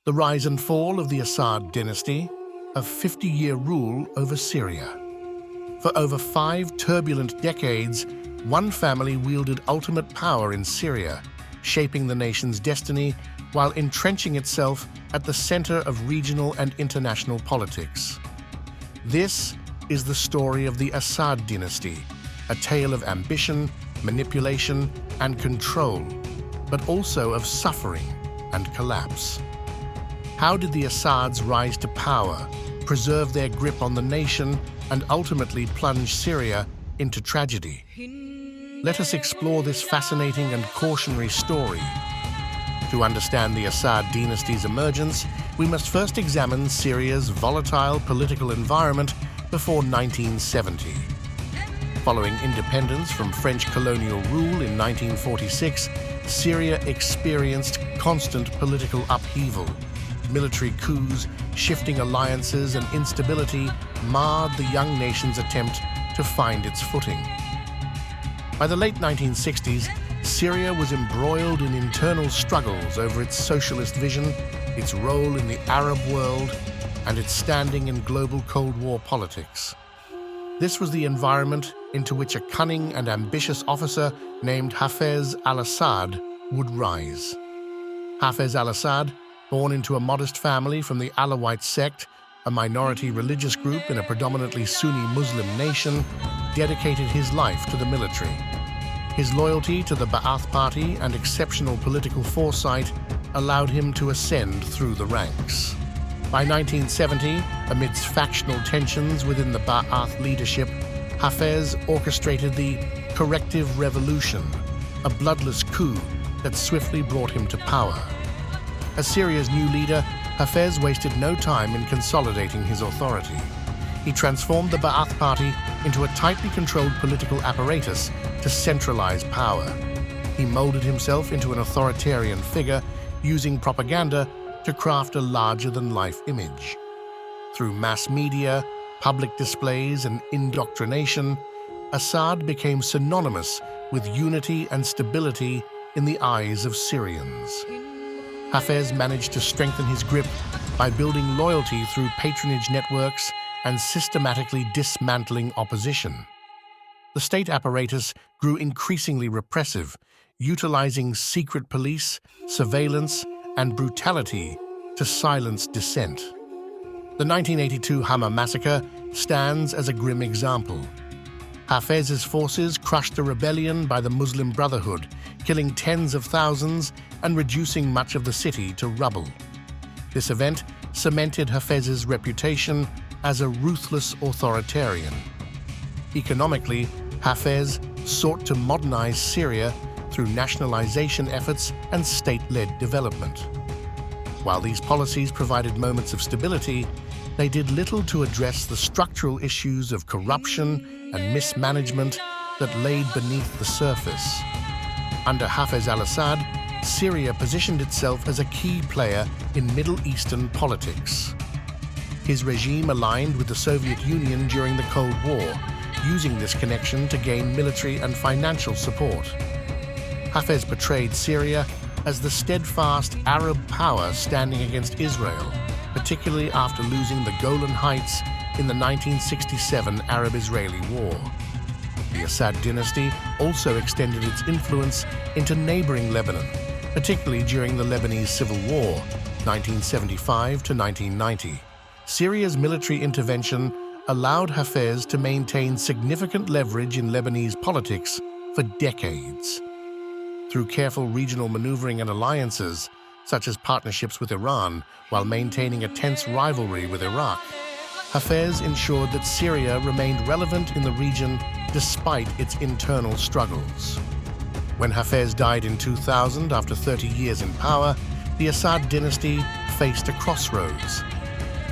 The rise and fall of the Assad dynasty, a 50-year rule over Syria. For over 5 turbulent decades, one family wielded ultimate power in Syria, shaping the nation's destiny while entrenching itself at the center of regional and international politics. This is the story of the Assad dynasty, a tale of ambition, manipulation, and control, but also of suffering and collapse. How did the Assads rise to power, preserve their grip on the nation, and ultimately plunge Syria into tragedy? Let us explore this fascinating and cautionary story. To understand the Assad dynasty's emergence, we must first examine Syria's volatile political environment before 1970. Following independence from French colonial rule in 1946, Syria experienced constant political upheaval. Military coups, shifting alliances, and instability marred the young nation's attempt to find its footing. By the late 1960s, Syria was embroiled in internal struggles over its socialist vision, its role in the Arab world, and its standing in global Cold War politics. This was the environment into which a cunning and ambitious officer named Hafez al-Assad would rise. Hafez al-Assad, born into a modest family from the Alawite sect, a minority religious group in a predominantly Sunni Muslim nation, dedicated his life to the military. His loyalty to the Ba'ath Party and exceptional political foresight allowed him to ascend through the ranks. By 1970, amidst factional tensions within the Ba'ath leadership, Hafez orchestrated the Corrective Revolution, a bloodless coup that swiftly brought him to power. As Syria's new leader, Hafez wasted no time in consolidating his authority. He transformed the Ba'ath Party into a tightly controlled political apparatus to centralize power. He molded himself into an authoritarian figure, using propaganda to craft a larger-than-life image. Through mass media, public displays, and indoctrination, Assad became synonymous with unity and stability in the eyes of Syrians. Hafez managed to strengthen his grip by building loyalty through patronage networks and systematically dismantling opposition. The state apparatus grew increasingly repressive, utilizing secret police, surveillance, and brutality to silence dissent. The 1982 Hama massacre stands as a grim example. Hafez's forces crushed a rebellion by the Muslim Brotherhood, killing tens of thousands and reducing much of the city to rubble. This event cemented Hafez's reputation as a ruthless authoritarian. Economically, Hafez sought to modernize Syria through nationalization efforts and state-led development. While these policies provided moments of stability, they did little to address the structural issues of corruption and mismanagement that laid beneath the surface. Under Hafez al-Assad, Syria positioned itself as a key player in Middle Eastern politics. His regime aligned with the Soviet Union during the Cold War, using this connection to gain military and financial support. Hafez portrayed Syria as the steadfast Arab power standing against Israel, particularly after losing the Golan Heights in the 1967 Arab-Israeli War. The Assad dynasty also extended its influence into neighboring Lebanon, particularly during the Lebanese Civil War, 1975 to 1990. Syria's military intervention allowed Hafez to maintain significant leverage in Lebanese politics for decades. Through careful regional maneuvering and alliances, such as partnerships with Iran, while maintaining a tense rivalry with Iraq, Hafez ensured that Syria remained relevant in the region despite its internal struggles. When Hafez died in 2000 after 30 years in power, the Assad dynasty faced a crossroads.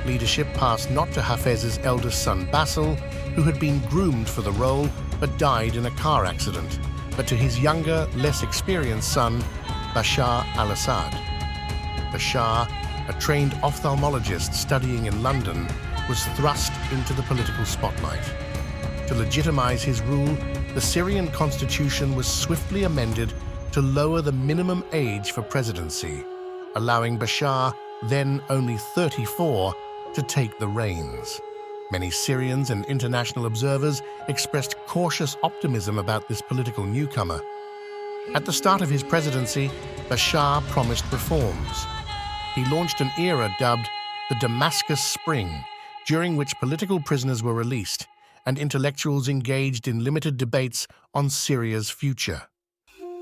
Leadership passed not to Hafez's eldest son Basil, who had been groomed for the role but died in a car accident, but to his younger, less experienced son, Bashar al-Assad. Bashar, a trained ophthalmologist studying in London, was thrust into the political spotlight. To legitimize his rule, the Syrian constitution was swiftly amended to lower the minimum age for presidency, allowing Bashar then only 34, to take the reins. Many Syrians and international observers expressed cautious optimism about this political newcomer. At the start of his presidency, Bashar promised reforms. He launched an era dubbed the Damascus Spring, during which political prisoners were released and intellectuals engaged in limited debates on Syria's future.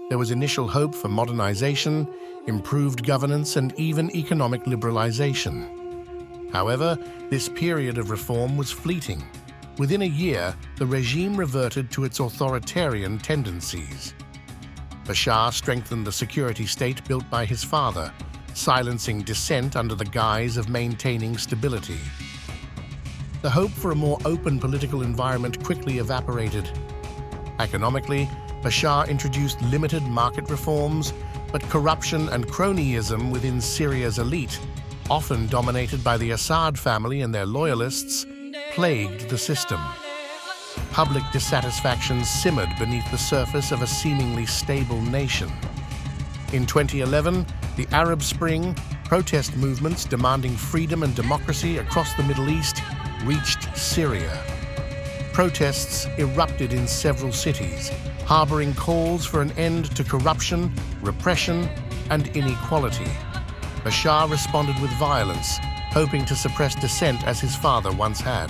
There was initial hope for modernization, improved governance, and even economic liberalization. However, this period of reform was fleeting. Within a year, the regime reverted to its authoritarian tendencies. Bashar strengthened the security state built by his father, silencing dissent under the guise of maintaining stability. The hope for a more open political environment quickly evaporated. Economically, Bashar introduced limited market reforms, but corruption and cronyism within Syria's elite, often dominated by the Assad family and their loyalists, plagued the system. Public dissatisfaction simmered beneath the surface of a seemingly stable nation. In 2011, the Arab Spring, protest movements demanding freedom and democracy across the Middle East reached Syria. Protests erupted in several cities, harboring calls for an end to corruption, repression, and inequality. Bashar responded with violence, hoping to suppress dissent as his father once had.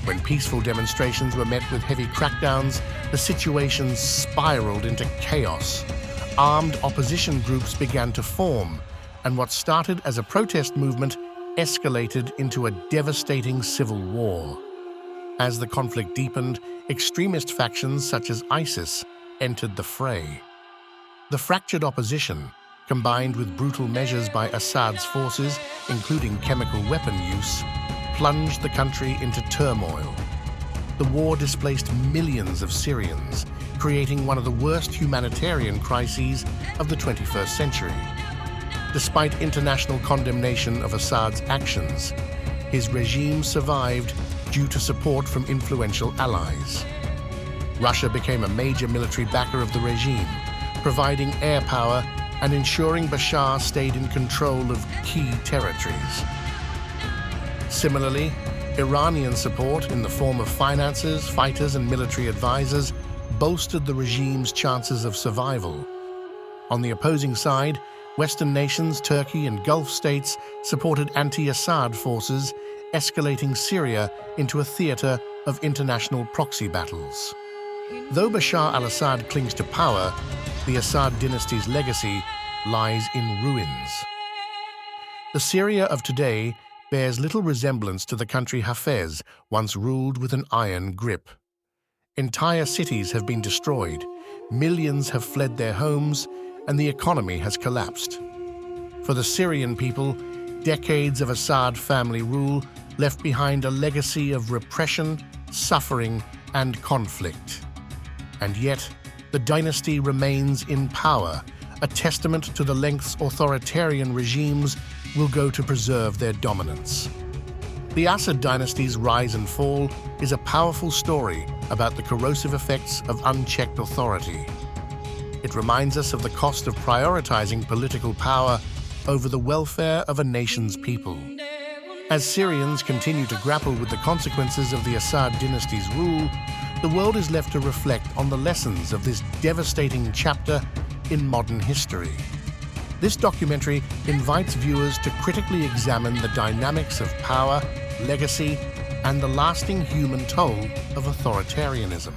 When peaceful demonstrations were met with heavy crackdowns, the situation spiraled into chaos. Armed opposition groups began to form, and what started as a protest movement escalated into a devastating civil war. As the conflict deepened, extremist factions such as ISIS entered the fray. The fractured opposition, combined with brutal measures by Assad's forces, including chemical weapon use, plunged the country into turmoil. The war displaced millions of Syrians, creating one of the worst humanitarian crises of the 21st century. Despite international condemnation of Assad's actions, his regime survived due to support from influential allies. Russia became a major military backer of the regime, providing air power and ensuring Bashar stayed in control of key territories. Similarly, Iranian support in the form of finances, fighters, and military advisors bolstered the regime's chances of survival. On the opposing side, Western nations, Turkey, and Gulf states supported anti-Assad forces, escalating Syria into a theater of international proxy battles. Though Bashar al-Assad clings to power, the Assad dynasty's legacy lies in ruins. The Syria of today bears little resemblance to the country Hafez once ruled with an iron grip. Entire cities have been destroyed, millions have fled their homes, and the economy has collapsed. For the Syrian people, decades of Assad family rule left behind a legacy of repression, suffering, and conflict. And yet, the dynasty remains in power, a testament to the lengths authoritarian regimes will go to preserve their dominance. The Assad dynasty's rise and fall is a powerful story about the corrosive effects of unchecked authority. It reminds us of the cost of prioritizing political power over the welfare of a nation's people. As Syrians continue to grapple with the consequences of the Assad dynasty's rule, the world is left to reflect on the lessons of this devastating chapter in modern history. This documentary invites viewers to critically examine the dynamics of power, legacy, and the lasting human toll of authoritarianism.